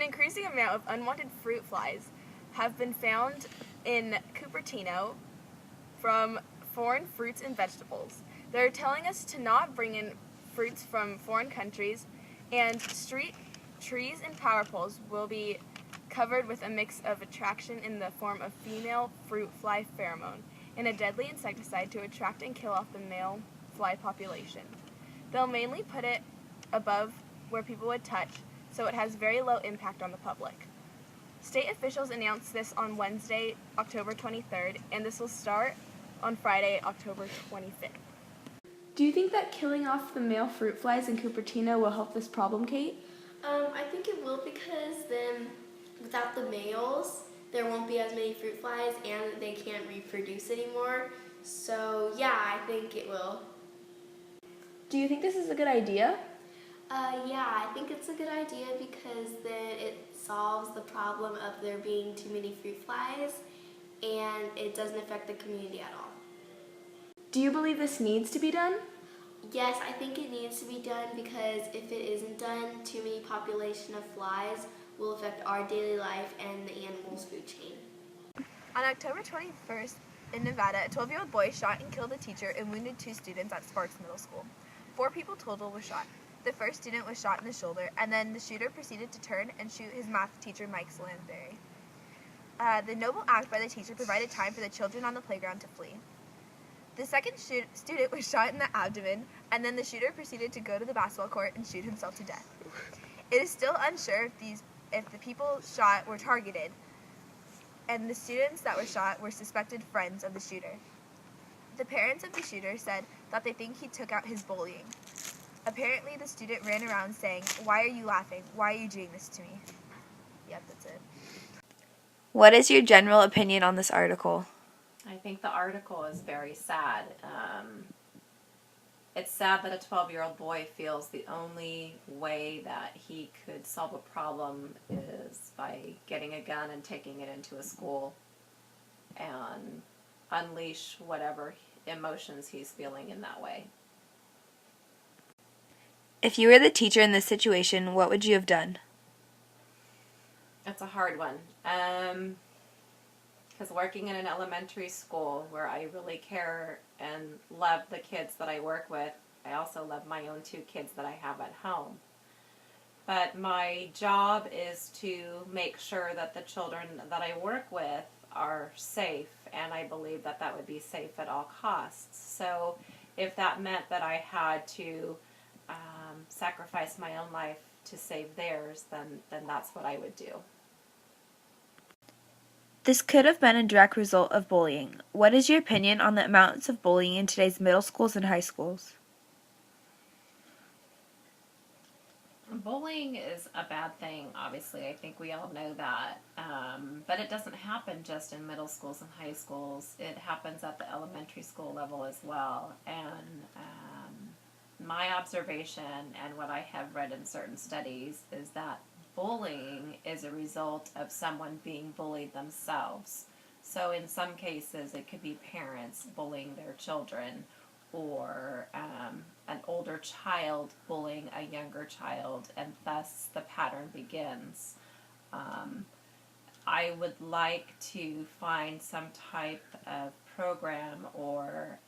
increasing amount of unwanted fruit flies have been found in Cupertino from foreign fruits and vegetables. They're telling us to not bring in fruits from foreign countries, and street trees and power poles will be covered with a mix of attraction in the form of female fruit fly pheromone and a deadly insecticide to attract and kill off the male fly population. They'll mainly put it above where people would touch, so it has very low impact on the public. State officials announced this on Wednesday, October 23rd, and this will start on Friday, October 25th. Do you think that killing off the male fruit flies in Cupertino will help this problem, Kate? I think it will, because then without the males, there won't be as many fruit flies and they can't reproduce anymore. So yeah, I think it will. Do you think this is a good idea? Yeah, I think it's a good idea because then it solves the problem of there being too many fruit flies and it doesn't affect the community at all. Do you believe this needs to be done? Yes, I think it needs to be done because if it isn't done, too many population of flies will affect our daily life and the animals' food chain. On October 21st, in Nevada, a 12-year-old boy shot and killed a teacher and wounded 2 students at Sparks Middle School. 4 people total were shot. The first student was shot in the shoulder, and then the shooter proceeded to turn and shoot his math teacher, Mike Salisbury. The noble act by the teacher provided time for the children on the playground to flee. The second student was shot in the abdomen, and then the shooter proceeded to go to the basketball court and shoot himself to death. It is still unsure if the people shot were targeted, and the students that were shot were suspected friends of the shooter. The parents of the shooter said that they think he took out his bullying. Apparently, the student ran around saying, "Why are you laughing? Why are you doing this to me?" Yep, that's it. What is your general opinion on this article? I think the article is very sad. It's sad that a 12-year-old boy feels the only way that he could solve a problem is by getting a gun and taking it into a school and unleash whatever emotions he's feeling in that way. If you were the teacher in this situation, what would you have done? That's a hard one. Because working in an elementary school where I really care and love the kids that I work with, I also love my own 2 kids that I have at home. But my job is to make sure that the children that I work with are safe, and I believe that that would be safe at all costs. So if that meant that I had to sacrifice my own life to save theirs, then that's what I would do. This could have been a direct result of bullying. What is your opinion on the amounts of bullying in today's middle schools and high schools? Bullying is a bad thing, obviously. I think we all know that. But it doesn't happen just in middle schools and high schools. It happens at the elementary school level as well. And my observation and what I have read in certain studies is that bullying is a result of someone being bullied themselves. So in some cases it could be parents bullying their children, or an older child bullying a younger child, and thus the pattern begins. I would like to find some type of program or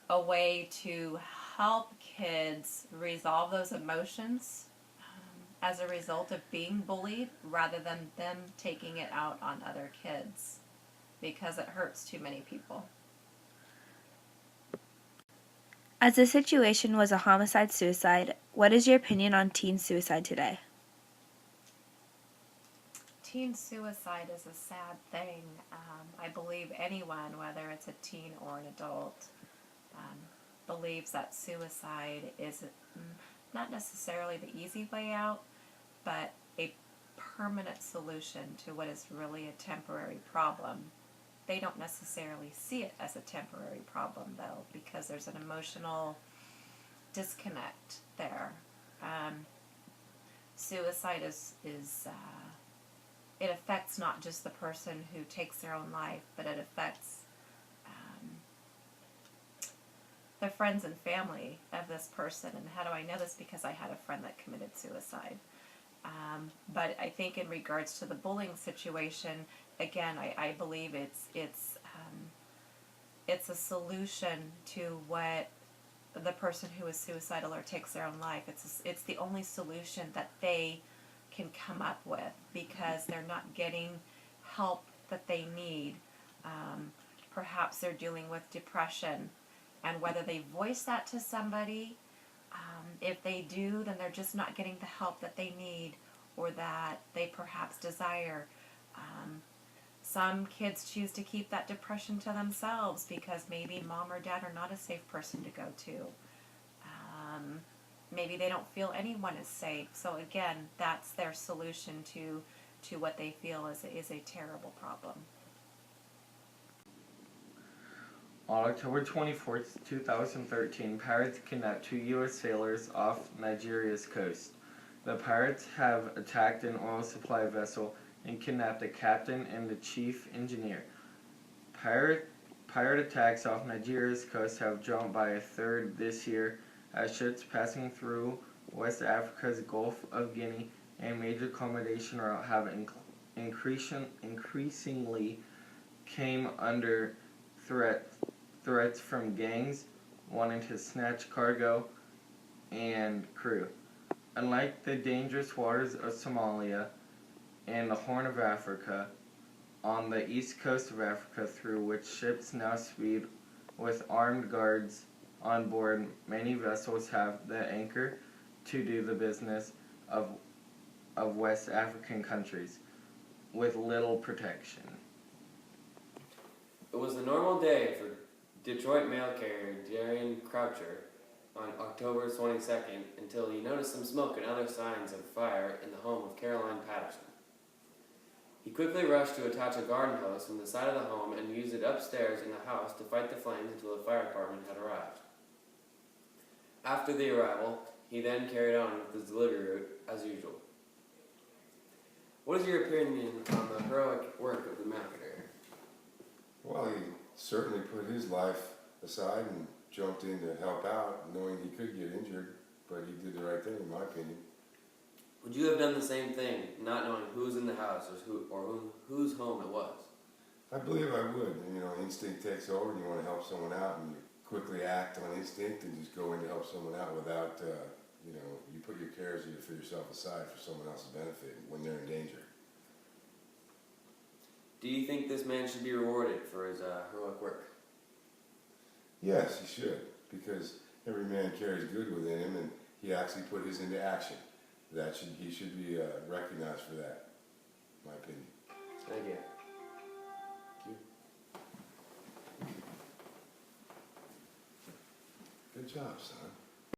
a way to help kids resolve those emotions as a result of being bullied, rather than them taking it out on other kids, because it hurts too many people. As the situation was a homicide-suicide, what is your opinion on teen suicide today? Teen suicide is a sad thing. I believe anyone, whether it's a teen or an adult, believes that suicide is not necessarily the easy way out, but a permanent solution to what is really a temporary problem. They don't necessarily see it as a temporary problem, though, because there's an emotional disconnect there. Suicide it affects not just the person who takes their own life, but it affects the friends and family of this person. And how do I know this? Because I had a friend that committed suicide. But I think in regards to the bullying situation, again, I believe it's a solution to what the person who is suicidal or takes their own life. It's the only solution that they can come up with, because they're not getting help that they need. Perhaps they're dealing with depression, and whether they voice that to somebody, if they do, then they're just not getting the help that they need or that they perhaps desire. Some kids choose to keep that depression to themselves because maybe mom or dad are not a safe person to go to. Maybe they don't feel anyone is safe. So again, that's their solution to what they feel is a terrible problem. On October 24th, 2013, pirates kidnapped 2 U.S. sailors off Nigeria's coast. The pirates have attacked an oil supply vessel and kidnapped the captain and the chief engineer. Pirate attacks off Nigeria's coast have jumped by a third this year, as ships passing through West Africa's Gulf of Guinea and major accommodation route have increasingly came under threats from gangs wanting to snatch cargo and crew. Unlike the dangerous waters of Somalia and the Horn of Africa, on the east coast of Africa, through which ships now speed with armed guards on board, many vessels have the anchor to do the business of West African countries with little protection. It was a normal day for Detroit mail carrier Darian Croucher on October 22nd until he noticed some smoke and other signs of fire in the home of Caroline Patterson. He quickly rushed to attach a garden hose from the side of the home and used it upstairs in the house to fight the flames until the fire department had arrived. After the arrival, he then carried on with his delivery route as usual. What is your opinion on the heroic work of the mail carrier? Well, he certainly put his life aside and jumped in to help out, knowing he could get injured, but he did the right thing, in my opinion. Would you have done the same thing, not knowing who's in the house or whose home it was? I believe I would. You know, instinct takes over and you want to help someone out and you quickly act on instinct and just go in to help someone out without, you put your cares for yourself aside for someone else's benefit when they're in danger. Do you think this man should be rewarded for his heroic work? Yes, he should, because every man carries good within him and he actually put his into action. He should be recognized for that, in my opinion. Thank you. Good job, son.